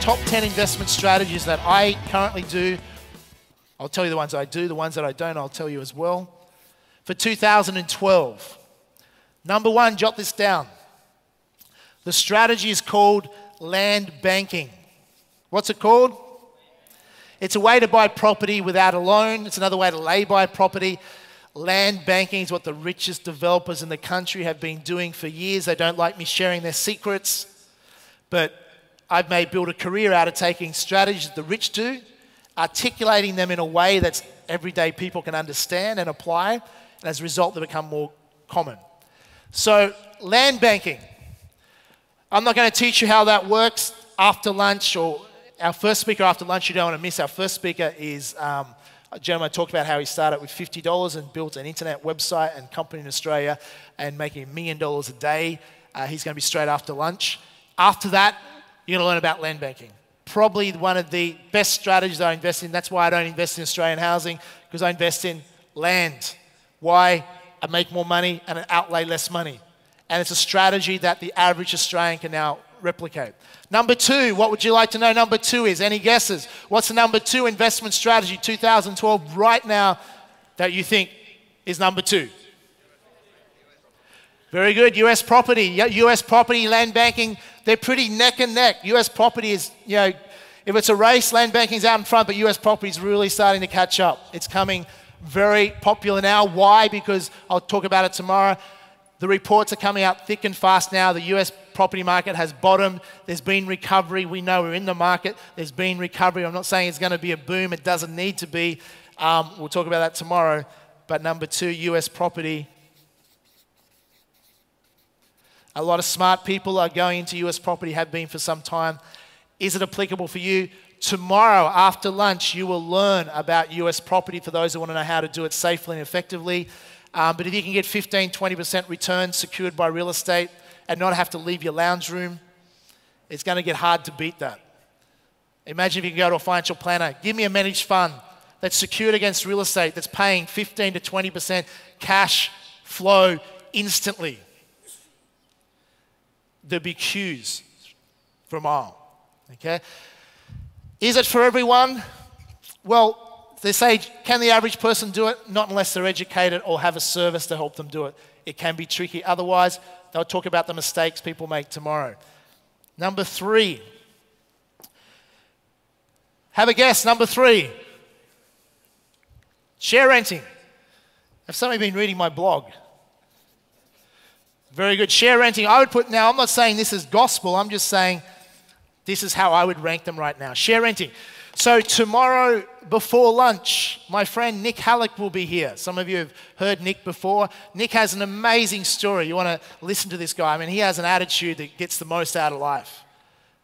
top 10 investment strategies that I currently do. I'll tell you the ones I do, the ones that I don't, I'll tell you as well. For 2012, number one, jot this down. The strategy is called land banking. What's it called? It's a way to buy property without a loan. It's another way to lay-by property. Land banking is what the richest developers in the country have been doing for years. They don't like me sharing their secrets, but I've built a career out of taking strategies that the rich do, articulating them in a way that everyday people can understand and apply, and as a result, they become more common. So, land banking. I'm not going to teach you how that works after lunch, or our first speaker after lunch you don't want to miss. Our first speaker is a gentleman who talked about how he started with $50 and built an internet website and company in Australia and making $1 million a day. He's going to be straight after lunch. After that, you're going to learn about land banking. Probably one of the best strategies I invest in. That's why I don't invest in Australian housing, because I invest in land. Why? I make more money and I outlay less money. And it's a strategy that the average Australian can now replicate. Number two, what would you like to know number two is? Any guesses? What's the number two investment strategy 2012 right now that you think is number two? Very good. US property. US property, land banking, they're pretty neck and neck. US property is, if it's a race, land banking is out in front, but US property is really starting to catch up. It's coming very popular now. Why? Because I'll talk about it tomorrow. The reports are coming out thick and fast now. The US property market has bottomed. There's been recovery. We know we're in the market. There's been recovery. I'm not saying it's going to be a boom. It doesn't need to be. We'll talk about that tomorrow. But number two, US property. A lot of smart people are going into US property, have been for some time. Is it applicable for you? Tomorrow after lunch, you will learn about US property for those who want to know how to do it safely and effectively. But if you can get 15, 20% returns secured by real estate and not have to leave your lounge room, it's going to get hard to beat that. Imagine if you can go to a financial planner, give me a managed fund that's secured against real estate, that's paying 15 to 20% cash flow instantly. There'd be queues for a mile, okay? Is it for everyone? Well, they say, can the average person do it? Not unless they're educated or have a service to help them do it. It can be tricky. Otherwise, they'll talk about the mistakes people make tomorrow. Number three. Have a guess, number three. Share renting. Have somebody been reading my blog? Very good. Share renting. I would put, now I'm not saying this is gospel, I'm just saying this is how I would rank them right now. Share renting. So tomorrow before lunch, my friend Nick Halleck will be here. Some of you have heard Nick before. Nick has an amazing story. You want to listen to this guy. I mean, he has an attitude that gets the most out of life.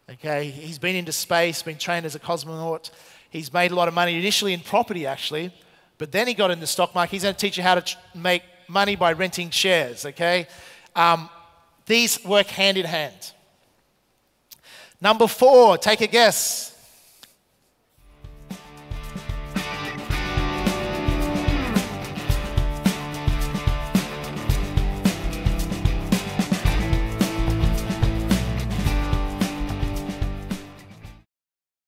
Okay, he's been into space, been trained as a cosmonaut. He's made a lot of money initially in property, actually, but then he got into the stock market. He's going to teach you how to make money by renting shares, okay? These work hand in hand. Number four, take a guess.